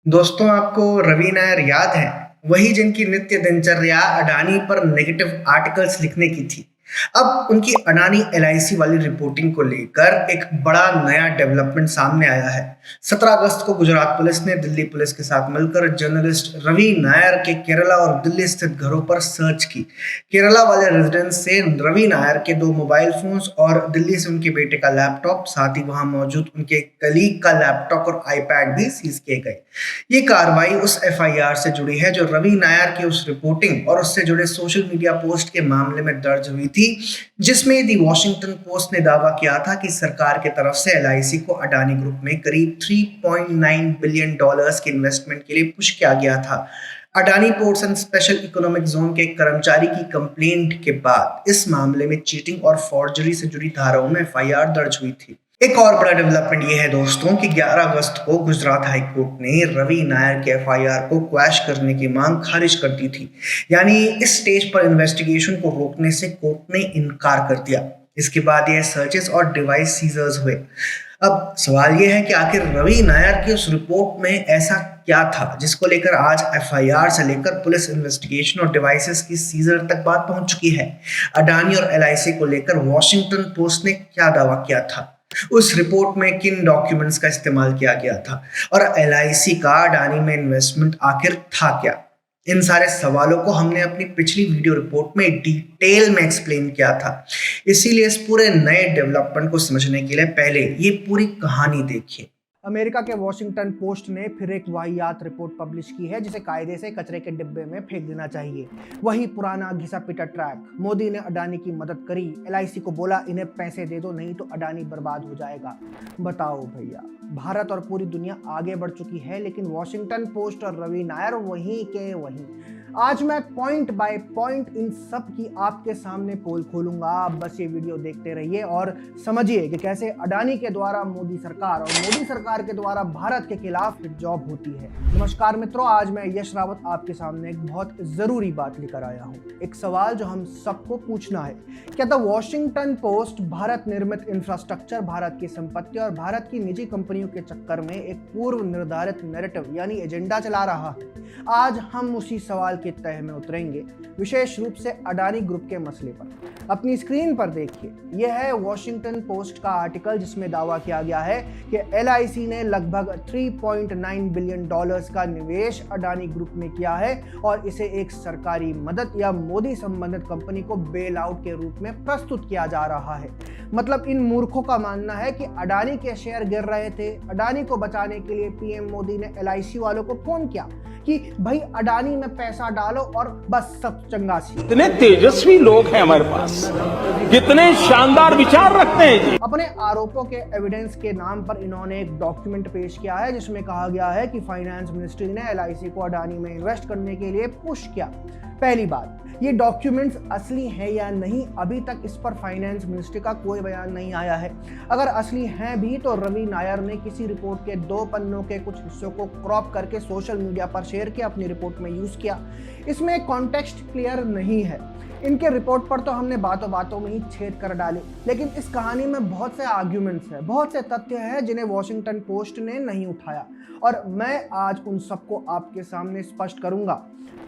दोस्तों, आपको रवि नायर याद है? वही जिनकी नित्य दिनचर्या अडानी पर नेगेटिव आर्टिकल्स लिखने की थी। अब उनकी अडानी एलआईसी वाली रिपोर्टिंग को लेकर एक बड़ा नया डेवलपमेंट सामने आया है। 17 अगस्त को गुजरात पुलिस ने दिल्ली पुलिस के साथ मिलकर जर्नलिस्ट रवि नायर के केरला और दिल्ली स्थित घरों पर सर्च की। केरला वाले रेजिडेंस से रवि नायर के 2 मोबाइल फोन्स और दिल्ली से उनके बेटे का लैपटॉप, साथ ही वहां मौजूद उनके कलीग का लैपटॉप और आईपैड भी सीज किए गए। ये कार्रवाई उस एफआईआर से जुड़ी है जो रवि नायर की उस रिपोर्टिंग और उससे जुड़े सोशल मीडिया पोस्ट के मामले में दर्ज हुई थी, जिसमें दी वॉशिंगटन पोस्ट ने दावा किया था कि सरकार की तरफ से एलआईसी को अडानी ग्रुप में करीब 3.9 बिलियन डॉलर्स के इन्वेस्टमेंट के लिए पुश किया गया था। Adani ports and special economic zone के एक कर्मचारी की कंप्लेंट के बाद इस मामले में चीटिंग और फॉर्जरी से जुड़ी धाराओं में एफआईआर दर्ज हुई थी। एक और बड़ा डेवलपमेंट ये है दोस्तों कि 11 अगस्त को गुजरात हाई कोर्ट ने रवि नायर के एफआईआर को क्वैश करने की मांग खारिज कर दी थी। यानी इस स्टेज पर इन्वेस्टिगेशन को रोकने से कोर्ट ने इनकार कर दिया। इसके बाद यह सर्चेस और डिवाइस सीजर्स हुए। अब सवाल यह है कि आखिर रवि नायर की उस रिपोर्ट में ऐसा क्या था जिसको लेकर आज एफआईआर से लेकर पुलिस इन्वेस्टिगेशन और डिवाइसेस की सीजर तक बात पहुंच चुकी है। अडानी और एलआईसी को लेकर वॉशिंगटन पोस्ट ने क्या दावा किया था, उस रिपोर्ट में किन डॉक्यूमेंट्स का इस्तेमाल किया गया था, और एलआईसी का अडानी में इन्वेस्टमेंट आखिर था क्या। इन सारे सवालों को हमने अपनी पिछली वीडियो रिपोर्ट में डिटेल में एक्सप्लेन किया था। इसीलिए इस पूरे नए डेवलपमेंट को समझने के लिए पहले ये पूरी कहानी देखिए। अमेरिका के वॉशिंगटन पोस्ट ने फिर एक वाहियात रिपोर्ट पब्लिश की है जिसे कायदे से कचरे के डिब्बे में फेंक देना चाहिए। वही पुराना घिसा पिटा ट्रैक। मोदी ने अडानी की मदद करी, एलआईसी को बोला इन्हें पैसे दे दो नहीं तो अडानी बर्बाद हो जाएगा। बताओ भैया, भारत और पूरी दुनिया आगे बढ़ चुकी है लेकिन वॉशिंगटन पोस्ट और रवि नायर वहीं के वहीं। आज मैं पॉइंट बाय पॉइंट इन सब की आपके सामने पोल खोलूंगा। आप बस ये वीडियो देखते रहिए और समझिए कि कैसे अडानी के द्वारा मोदी सरकार और मोदी सरकार के द्वारा भारत के खिलाफ जॉब होती है। नमस्कार मित्रों, आज मैं यश रावत आपके सामने एक बहुत जरूरी बात लेकर आया हूँ। एक सवाल जो हम सबको पूछना है, क्या द वॉशिंगटन पोस्ट भारत निर्मित इंफ्रास्ट्रक्चर, भारत की संपत्ति और भारत की निजी कंपनियों के चक्कर में एक पूर्व निर्धारित नैरेटिव यानी एजेंडा चला रहा है? आज हम उसी सवाल के तह में उतरेंगे, विशेष रूप से अडानी ग्रुप के मसले पर। अपनी स्क्रीन पर देखिए, यह है वॉशिंगटन पोस्ट का आर्टिकल जिसमें दावा किया गया है कि एलआईसी ने लगभग 3.9 बिलियन डॉलर्स का निवेश अडानी ग्रुप में किया है और इसे एक सरकारी मदद या मोदी संबंधित कंपनी को बेल आउट के रूप में प्रस्तुत किया जा रहा है। मतलब इन मूर्खों का मानना है कि अडानी के शेयर गिर रहे थे, अडानी को बचाने के लिए पीएम मोदी ने एलआईसी वालों को फोन किया कि भाई अडानी में पैसा डालो और बस सब चंगासी। कितने तेजस्वी लोग हैं हमारे पास, कितने शानदार विचार रखते हैं जी। अपने आरोपों के एविडेंस के नाम पर इन्होंने एक डॉक्यूमेंट पेश किया है जिसमें कहा गया है कि फाइनेंस मिनिस्ट्री ने एलआईसी को अडानी में इन्वेस्ट करने के लिए पुश किया। पहली बात, ये डॉक्यूमेंट्स असली हैं या नहीं, अभी तक इस पर फाइनेंस मिनिस्ट्री का कोई बयान नहीं आया है। अगर असली हैं भी तो रवि नायर ने किसी रिपोर्ट के 2 पन्नों के कुछ हिस्सों को क्रॉप करके सोशल मीडिया पर शेयर किया, अपनी रिपोर्ट में यूज किया। इसमें कॉन्टेक्स्ट क्लियर नहीं है। इनके रिपोर्ट पर तो हमने बातों बातों में ही छेद कर डाले, लेकिन इस कहानी में बहुत से आर्ग्यूमेंट्स हैं, बहुत से तथ्य हैं जिन्हें वॉशिंगटन पोस्ट ने नहीं उठाया और मैं आज उन सबको आपके सामने स्पष्ट करूंगा।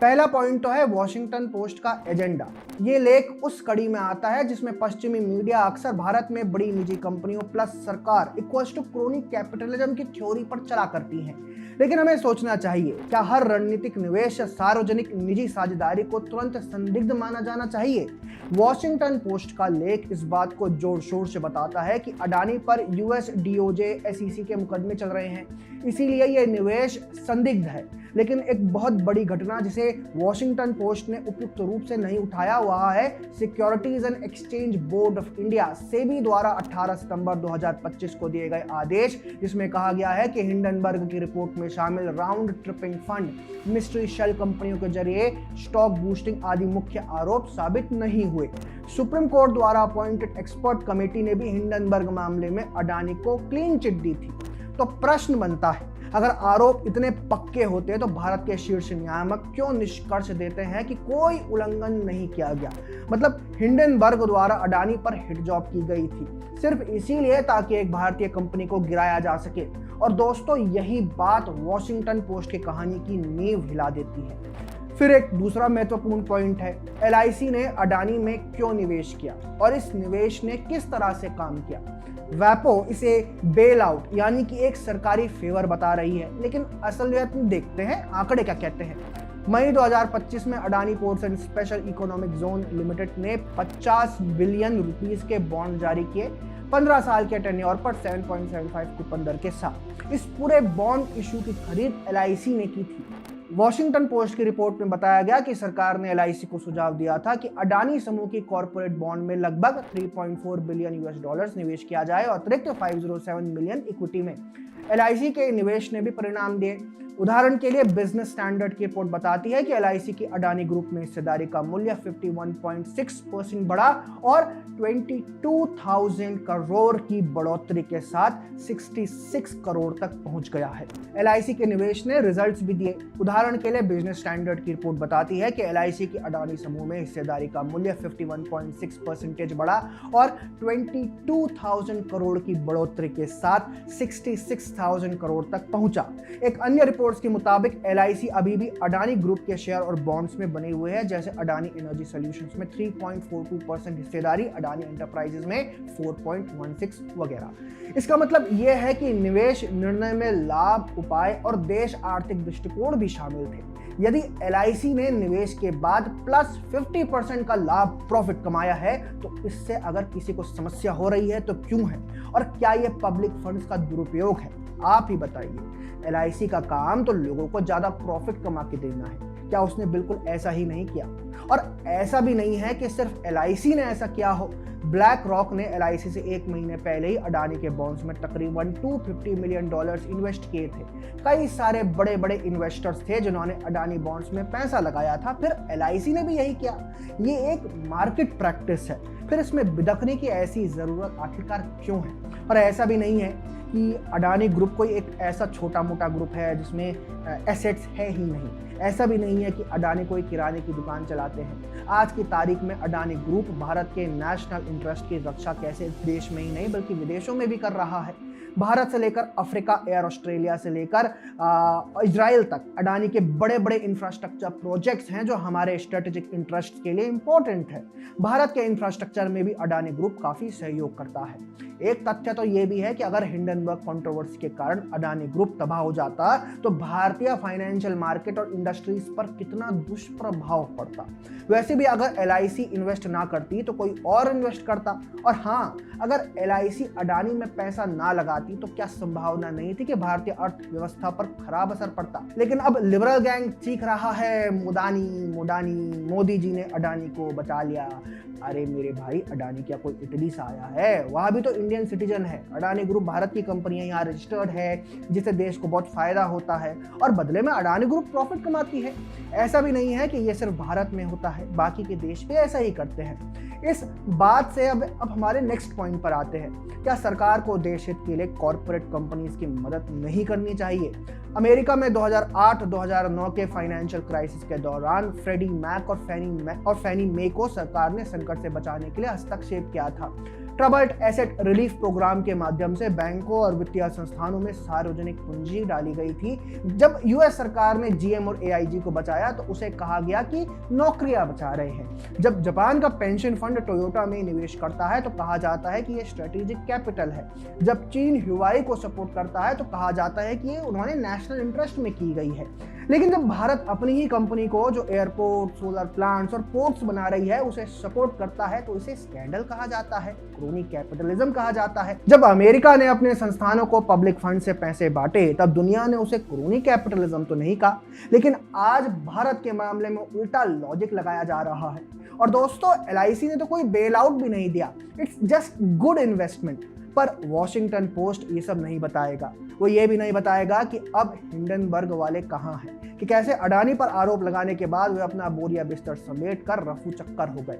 पहला पॉइंट तो है वॉशिंगटन पोस्ट का एजेंडा। ये लेख उस कड़ी में आता है जिसमें पश्चिमी मीडिया अक्सर भारत में बड़ी निजी कंपनियों प्लस सरकार इक्वल्स टू क्रोनी कैपिटलिज्म की थ्योरी पर चला करती हैं। लेकिन हमें सोचना चाहिए, क्या हर रणनीतिक निवेश या सार्वजनिक निजी साझेदारी को तुरंत संदिग्ध माना जाना चाहिए? वॉशिंगटन पोस्ट का लेख इस बात को जोर शोर से बताता है कि अडानी पर यूएस डीओजे एसईसी के मुकदमे चल रहे हैं, इसीलिए यह निवेश संदिग्ध है। लेकिन एक बहुत बड़ी घटना जिसे वॉशिंगटन पोस्ट ने उपयुक्त रूप से नहीं उठाया वह है securities and exchange board of India SEBI द्वारा 18 सितंबर 2025 को दिए गए आदेश, जिसमें कहा गया है कि हिंडनबर्ग की रिपोर्ट में शामिल round tripping fund, mystery shell कंपनियों के जरिए स्टॉक बूस्टिंग आदि मुख्य आरोप साबित नहीं हुए। सुप्रीम कोर्ट द्वारा अपॉइंटेड एक्सपर्ट कमेटी ने भी हिंडनबर्ग मामले में अडानी को क्लीन चिट दी थी। तो प्रश्न बनता है, अगर आरोप इतने पक्के होते तो भारत के शीर्ष नियामक क्यों निष्कर्ष देते हैं कि कोई उल्लंघन नहीं किया गया? मतलब हिंडनबर्ग द्वारा अडानी पर हिट जॉब की गई थी सिर्फ इसीलिए ताकि एक भारतीय कंपनी को गिराया जा सके। और दोस्तों यही बात वॉशिंगटन पोस्ट की कहानी की नींव हिला देती है। फिर एक दूसरा महत्वपूर्ण पॉइंट है, एलआईसी ने अडानी में क्यों निवेश किया और इस निवेश ने किस तरह से काम किया। वैपो इसे बेल आउट यानी कि एक सरकारी फेवर बता रही है, लेकिन असलियत में देखते हैं आंकड़े क्या कहते हैं। मई 2025 में Adani ports and special economic zone limited ने 50 बिलियन रुपीस के बॉन्ड जारी किए 15 साल के टेन्योर पर 7.75 कूपन दर के साथ। इस पूरे बॉन्ड इशू की खरीद एलआईसी ने की थी। वॉशिंगटन पोस्ट की रिपोर्ट में बताया गया कि सरकार ने एलआईसी को सुझाव दिया था कि अडानी समूह की कॉर्पोरेट बॉन्ड में लगभग 3.4 बिलियन यूएस डॉलर्स निवेश किया जाए और अतिरिक्त 507 मिलियन इक्विटी में। एलआईसी के निवेश ने भी परिणाम दिए। उदाहरण के लिए बिजनेस स्टैंडर्ड की रिपोर्ट बताती है कि एलआईसी की अडानी ग्रुप में हिस्सेदारी का मूल्य 51.6% बढ़ा और 22,000 करोड़ की बढ़ोतरी के साथ 66 करोड़ तक पहुंच गया है। एलआईसी के निवेश ने रिजल्ट्स भी दिए। उदाहरण के लिए बिजनेस स्टैंडर्ड की रिपोर्ट बताती है कि एलआईसी की अडानी समूह में हिस्सेदारी का मूल्य 51.6% बढ़ा और 22,000 करोड़ की बढ़ोतरी के साथ 66,000 करोड़ तक पहुंचा। एक अन्य रिपोर्ट के मुताबिक एलआईसी अभी भी अडानी ग्रुप के शेयर और बॉन्ड्स में बने हुए हैं, जैसे अडानी एनर्जी सॉल्यूशंस में 3.42% हिस्सेदारी, अडानी एंटरप्राइजेज में 4.16 वगैरह। इसका मतलब यह है कि निवेश निर्णय में लाभ, उपाय और देश आर्थिक दृष्टिकोण भी शामिल थे। यदि एलआईसी ने निवेश के बाद प्लस 50% का लाभ प्रॉफिट कमाया है तो इससे अगर किसी को समस्या हो रही है तो क्यों है, और क्या यह पब्लिक फंड्स का दुरुपयोग है? आप ही बताइए। एलआईसी का काम तो लोगों को ज्यादा प्रॉफिट कमा के देना है, क्या उसने बिल्कुल ऐसा ही नहीं किया? और ऐसा भी नहीं है कि सिर्फ एलआईसी ने ऐसा किया हो। ब्लैक रॉक ने एलआईसी से 1 महीने पहले ही अडानी के बॉन्ड्स में तकरीबन $250 मिलियन इन्वेस्ट किए थे। कई सारे बड़े बड़े इन्वेस्टर्स थे जिन्होंने अडानी बॉन्ड्स में पैसा लगाया था, फिर एलआईसी ने भी यही किया। ये एक मार्केट प्रैक्टिस है, फिर इसमें बिदकने की ऐसी जरूरत आखिरकार क्यों है? और ऐसा भी नहीं है कि अडानी ग्रुप कोई एक ऐसा छोटा मोटा ग्रुप है जिसमें एसेट्स है ही नहीं। ऐसा भी नहीं है कि अडानी कोई किराने की दुकान चलाते हैं। आज की तारीख में अडानी ग्रुप भारत के नेशनल इंटरेस्ट की रक्षा कैसे देश में ही नहीं बल्कि विदेशों में भी कर रहा है। भारत से लेकर अफ्रीका, एयर ऑस्ट्रेलिया से लेकर इजराइल तक अडानी के बड़े बड़े इंफ्रास्ट्रक्चर प्रोजेक्ट्स हैं जो हमारे स्ट्रेटेजिक इंटरेस्ट के लिए इंपॉर्टेंट है। भारत के इंफ्रास्ट्रक्चर में भी अडानी ग्रुप काफी सहयोग करता है। एक तथ्य तो यह भी है कि अगर हिंडनबर्ग कंट्रोवर्सी के कारण अडानी ग्रुप तबाह हो जाता तो भारतीय फाइनेंशियल मार्केट और इंडस्ट्रीज पर कितना दुष्प्रभाव पड़ता। वैसे भी अगर एलआईसी इन्वेस्ट ना करती तो कोई और इन्वेस्ट करता, और हाँ, अगर एलआईसी अडानी में पैसा ना लगाती तो क्या संभावना नहीं थी कि भारतीय अर्थव्यवस्था पर खराब असर पड़ता। लेकिन अब लिबरल गैंग चीख रहा है मोदी जी ने अडानी को बचा लिया। अरे मेरे भाई, अडानी क्या कोई इटली से आया है? वह भी तो इंडियन सिटीजन है। अडानी ग्रुप भारत की कंपनियां यहाँ रजिस्टर्ड है, जिससे देश को बहुत फायदा होता है और बदले में अडानी ग्रुप प्रॉफिट कमाती है। ऐसा भी नहीं है कि ये सिर्फ भारत में होता है, बाकी के देश भी ऐसा ही करते हैं। इस बात से अब हमारे नेक्स्ट पॉइंट पर आते हैं। क्या सरकार को देश हित के लिए कॉर्पोरेट कंपनीज की मदद नहीं करनी चाहिए? अमेरिका में 2008-2009 के फाइनेंशियल क्राइसिस के दौरान फ्रेडी मैक और फैनी मे को सरकार ने संकट से बचाने के लिए हस्तक्षेप किया था। ट्रबल्ड एसेट रिलीफ प्रोग्राम के माध्यम से बैंकों और वित्तीय संस्थानों में सार्वजनिक पूंजी डाली गई थी। जब यूएस सरकार ने जीएम और एआईजी को बचाया तो उसे कहा गया कि नौकरियां बचा रहे हैं। जब जापान का पेंशन फंड टोयोटा में निवेश करता है तो कहा जाता है कि ये स्ट्रेटेजिक कैपिटल है। जब चीन ह्यूआई को सपोर्ट करता है तो कहा जाता है कि ये उन्होंने नेशनल इंटरेस्ट में की गई है। लेकिन जब भारत अपनी ही कंपनी को जो एयरपोर्ट, सोलर प्लांट्स और पोर्ट्स बना रही है उसे सपोर्ट करता है तो इसे स्कैंडल कहा जाता है, क्रोनी कैपिटलिज्म कहा जाता है। जब अमेरिका ने अपने संस्थानों को पब्लिक फंड से पैसे बांटे तब दुनिया ने उसे क्रोनी कैपिटलिज्म तो नहीं कहा। लेकिन आज भारत के मामले में उल्टा लॉजिक लगाया जा रहा है। और दोस्तों, एलआईसी ने तो कोई बेल आउट भी नहीं दिया, इट्स जस्ट गुड इन्वेस्टमेंट। पर वॉशिंगटन पोस्ट ये सब नहीं बताएगा। वो ये भी नहीं बताएगा कि अब हिंडनबर्ग वाले कहाँ हैं, कि कैसे अडानी पर आरोप लगाने के बाद वे अपना बोरिया बिस्तर समेट कर रफू चक्कर हो गए।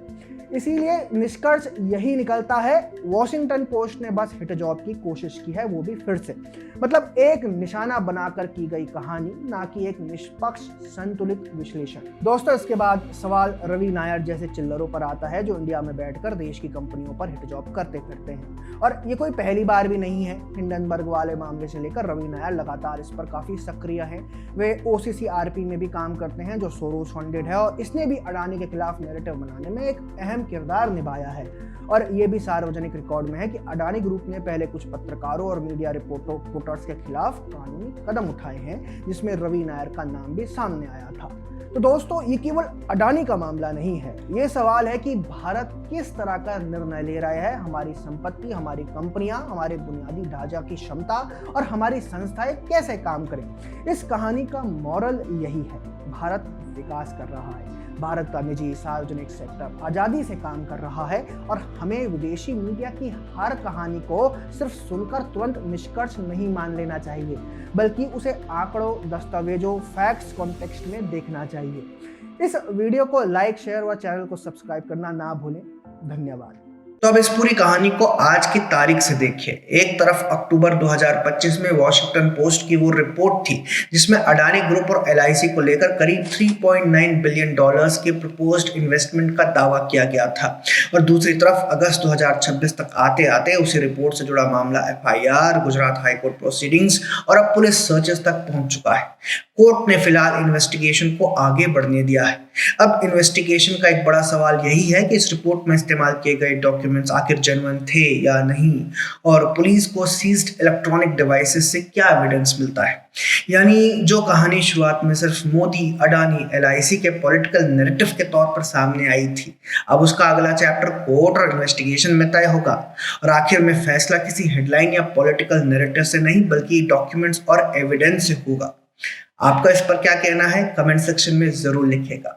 इसीलिए निष्कर्ष यही निकलता है, वॉशिंगटन पोस्ट ने बस हिट जॉब की कोशिश की है, वो भी फिर से। मतलब एक निशाना बनाकर की गई कहानी, ना कि एक निष्पक्ष संतुलित विश्लेषण। दोस्तों, इसके बाद सवाल रवि नायर जैसे चिल्लरों पर आता है जो इंडिया में बैठकर देश की कंपनियों पर हिट जॉब करते फिरते हैं। और ये कोई पहली बार भी नहीं है। हिंडनबर्ग वाले मामले से लेकर रवि नायर लगातार इस पर काफ़ी सक्रिय हैं। वे OCCRP में भी काम करते हैं जो सोरोस फंडेड है, और इसने भी अडानी के खिलाफ नैरेटिव बनाने में एक अहम किरदार निभाया है। और ये भी सार्वजनिक रिकॉर्ड में है कि अडानी ग्रुप ने पहले कुछ पत्रकारों और मीडिया रिपोर्टर्स के खिलाफ कानूनी कदम उठाए हैं, जिसमें रवि नायर का नाम भी सामने आया था। तो दोस्तों, ये केवल अडानी का मामला नहीं है। ये सवाल है कि भारत किस तरह का निर्णय ले रहा है, हमारी संपत्ति, हमारी कंपनियां, हमारे बुनियादी ढांचा की क्षमता और हमारी संस्थाएं कैसे काम करें। इस कहानी का मॉरल यही है, भारत विकास कर रहा है, भारत का निजी सार्वजनिक सेक्टर आज़ादी से काम कर रहा है, और हमें विदेशी मीडिया की हर कहानी को सिर्फ सुनकर तुरंत निष्कर्ष नहीं मान लेना चाहिए, बल्कि उसे आंकड़ों, दस्तावेजों, फैक्ट्स कॉन्टेक्स्ट में देखना चाहिए। इस वीडियो को लाइक, शेयर और चैनल को सब्सक्राइब करना ना भूलें। धन्यवाद। तो अब इस पूरी कहानी को आज की तारीख से देखिए। एक तरफ अक्टूबर 2025 में वॉशिंगटन पोस्ट की वो रिपोर्ट थी जिसमें अडानी ग्रुप और LIC को लेकर करीब $3.9 बिलियन के प्रपोज्ड इन्वेस्टमेंट का दावा किया गया था, और दूसरी तरफ अगस्त 2026 तक आते आते उसी रिपोर्ट से जुड़ा मामला FIR, गुजरात हाईकोर्ट प्रोसीडिंग्स और अब पुलिस सर्चेस तक पहुंच चुका है। कोर्ट ने फिलहाल इन्वेस्टिगेशन को आगे बढ़ने दिया है। अब इन्वेस्टिगेशन का एक बड़ा सवाल यही है कि इस रिपोर्ट में इस्तेमाल किए गए डॉक्यूमेंट्स आखिर जेन्युइन थे या नहीं, और पुलिस को सीज्ड इलेक्ट्रॉनिक डिवाइसेस से क्या एविडेंस मिलता है। यानी जो कहानी शुरुआत में सिर्फ मोदी, अडानी, LIC के पॉलिटिकल नैरेटिव के तौर पर सामने आई थी, अब उसका अगला चैप्टर कोर्ट और इन्वेस्टिगेशन में तय होगा, और आखिर में फैसला किसी हेडलाइन या पॉलिटिकल नैरेटिव से नहीं बल्कि डॉक्यूमेंट्स और एविडेंस से होगा। आपका इस पर क्या कहना है, कमेंट सेक्शन में जरूर लिखिएगा।